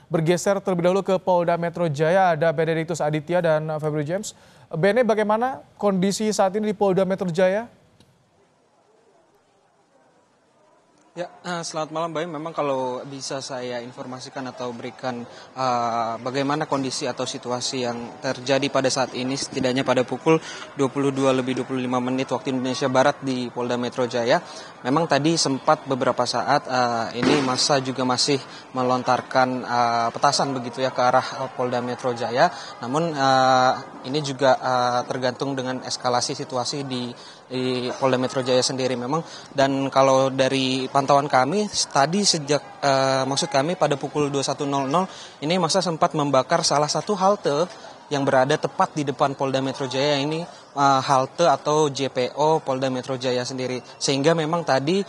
bergeser terlebih dahulu ke Polda Metro Jaya, ada Benedictus Aditya dan Febri James. Bene, bagaimana kondisi saat ini di Polda Metro Jaya? Ya, selamat malam Baim. Memang kalau bisa saya informasikan atau berikan bagaimana kondisi atau situasi yang terjadi pada saat ini, setidaknya pada pukul 22:25 waktu Indonesia Barat di Polda Metro Jaya. Memang tadi sempat beberapa saat ini massa juga masih melontarkan petasan begitu ya ke arah Polda Metro Jaya. Namun ini juga tergantung dengan eskalasi situasi di Polda Metro Jaya sendiri memang. Dan kalau dari pantauan kami tadi maksud kami pada pukul 21.00 ini massa sempat membakar salah satu halte yang berada tepat di depan Polda Metro Jaya ini, halte atau JPO Polda Metro Jaya sendiri, sehingga memang tadi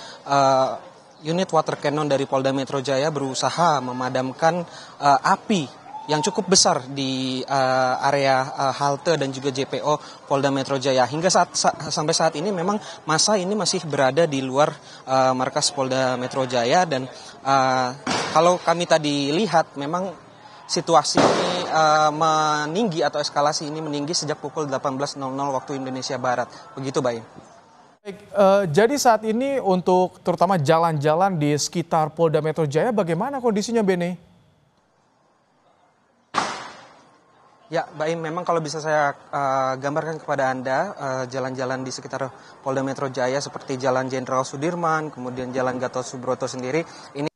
unit water cannon dari Polda Metro Jaya berusaha memadamkan api yang cukup besar di area halte dan juga JPO Polda Metro Jaya. Hingga sampai saat ini memang massa ini masih berada di luar markas Polda Metro Jaya, dan kalau kami tadi lihat memang situasi ini meninggi atau eskalasi ini meninggi sejak pukul 18.00 waktu Indonesia Barat. Begitu, Baim. Baik, jadi saat ini untuk terutama jalan-jalan di sekitar Polda Metro Jaya, bagaimana kondisinya, Bene? Ya, Baim, memang kalau bisa saya gambarkan kepada Anda, jalan-jalan di sekitar Polda Metro Jaya seperti Jalan Jenderal Sudirman, kemudian Jalan Gatot Subroto sendiri, ini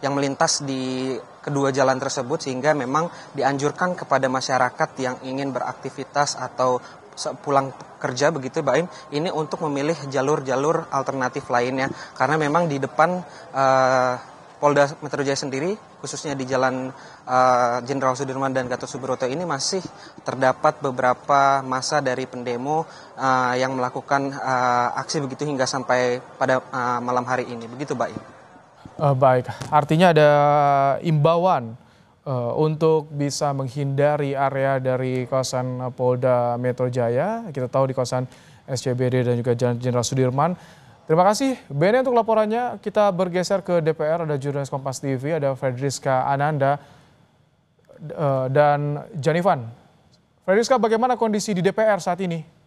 yang melintas di kedua jalan tersebut, sehingga memang dianjurkan kepada masyarakat yang ingin beraktivitas atau pulang kerja begitu, Baim, ini untuk memilih jalur-jalur alternatif lainnya, karena memang di depan Polda Metro Jaya sendiri, khususnya di Jalan Jenderal Sudirman dan Gatot Subroto ini masih terdapat beberapa massa dari pendemo yang melakukan aksi begitu hingga sampai pada malam hari ini. Begitu, Baim. Baik, artinya ada imbauan untuk bisa menghindari area dari kawasan Polda Metro Jaya. Kita tahu di kawasan SCBD dan juga Jalan Jenderal Sudirman. Terima kasih Bene untuk laporannya. Kita bergeser ke DPR, ada jurnalis Kompas TV, ada Fredriska Ananda dan Janivan. Fredriska, bagaimana kondisi di DPR saat ini?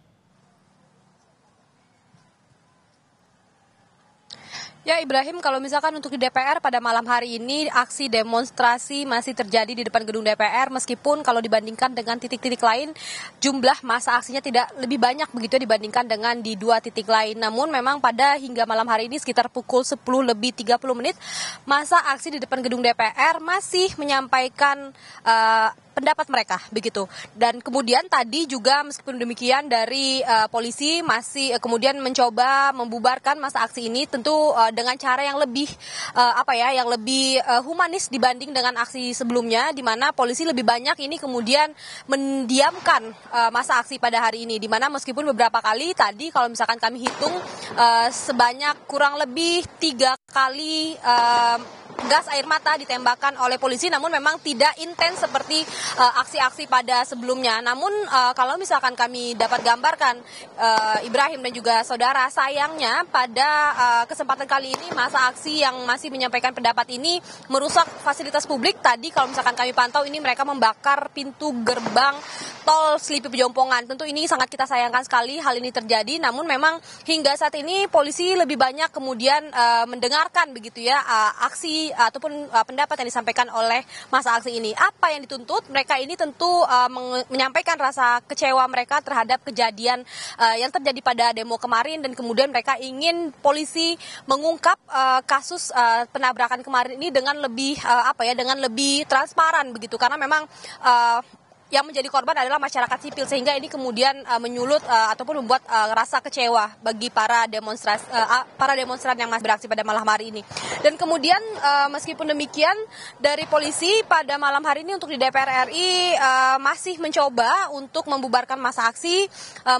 Ya Ibrahim, kalau misalkan untuk di DPR pada malam hari ini aksi demonstrasi masih terjadi di depan gedung DPR, meskipun kalau dibandingkan dengan titik-titik lain jumlah massa aksinya tidak lebih banyak begitu dibandingkan dengan di dua titik lain. Namun memang pada hingga malam hari ini sekitar pukul 10:30 massa aksi di depan gedung DPR masih menyampaikan pendapat mereka begitu. Dan kemudian tadi juga meskipun demikian dari polisi masih kemudian mencoba membubarkan massa aksi ini, tentu dengan cara yang lebih humanis dibanding dengan aksi sebelumnya, di mana polisi lebih banyak ini kemudian mendiamkan massa aksi pada hari ini, di mana meskipun beberapa kali tadi kalau misalkan kami hitung sebanyak kurang lebih 3 kali gas air mata ditembakkan oleh polisi, namun memang tidak intens seperti aksi-aksi pada sebelumnya. Namun kalau misalkan kami dapat gambarkan Ibrahim dan juga saudara, sayangnya pada kesempatan kali ini masa aksi yang masih menyampaikan pendapat ini merusak fasilitas publik. Tadi kalau misalkan kami pantau ini mereka membakar pintu gerbang tol Selipi Pejompongan. Tentu ini sangat kita sayangkan sekali hal ini terjadi, namun memang hingga saat ini polisi lebih banyak kemudian mendengarkan begitu ya aksi ataupun pendapat yang disampaikan oleh masa aksi ini. Apa yang dituntut? Mereka ini tentu menyampaikan rasa kecewa mereka terhadap kejadian yang terjadi pada demo kemarin, dan kemudian mereka ingin polisi mengungkap kasus penabrakan kemarin ini dengan lebih dengan lebih transparan begitu, karena memang yang menjadi korban adalah masyarakat sipil, sehingga ini kemudian menyulut ataupun membuat rasa kecewa bagi para demonstran yang masih beraksi pada malam hari ini. Dan kemudian meskipun demikian dari polisi pada malam hari ini untuk di DPR RI masih mencoba untuk membubarkan massa aksi,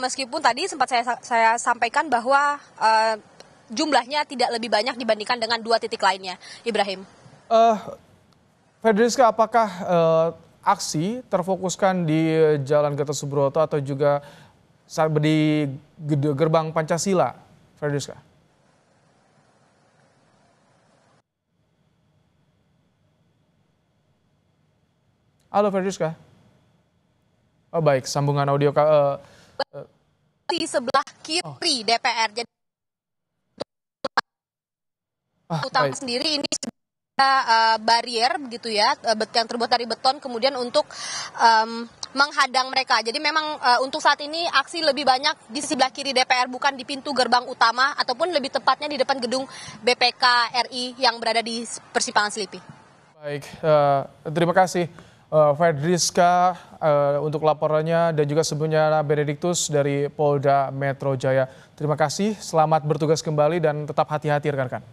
meskipun tadi sempat saya sampaikan bahwa jumlahnya tidak lebih banyak dibandingkan dengan dua titik lainnya. Ibrahim. Fedriska, apakah aksi terfokuskan di Jalan Gatot Subroto atau juga di gerbang Pancasila, Fedriska? Halo Ferdriska. Oh baik, sambungan audio di sebelah kiri DPR. Jadi utama baik. sendiri ini barier begitu ya, yang terbuat dari beton kemudian untuk menghadang mereka. Jadi memang untuk saat ini aksi lebih banyak di sebelah kiri DPR, bukan di pintu gerbang utama ataupun lebih tepatnya di depan gedung BPK RI yang berada di Persimpangan Selipi. Baik, terima kasih Ferdriska untuk laporannya dan juga sebelumnya Benediktus dari Polda Metro Jaya. Terima kasih, selamat bertugas kembali dan tetap hati-hati rekan-rekan.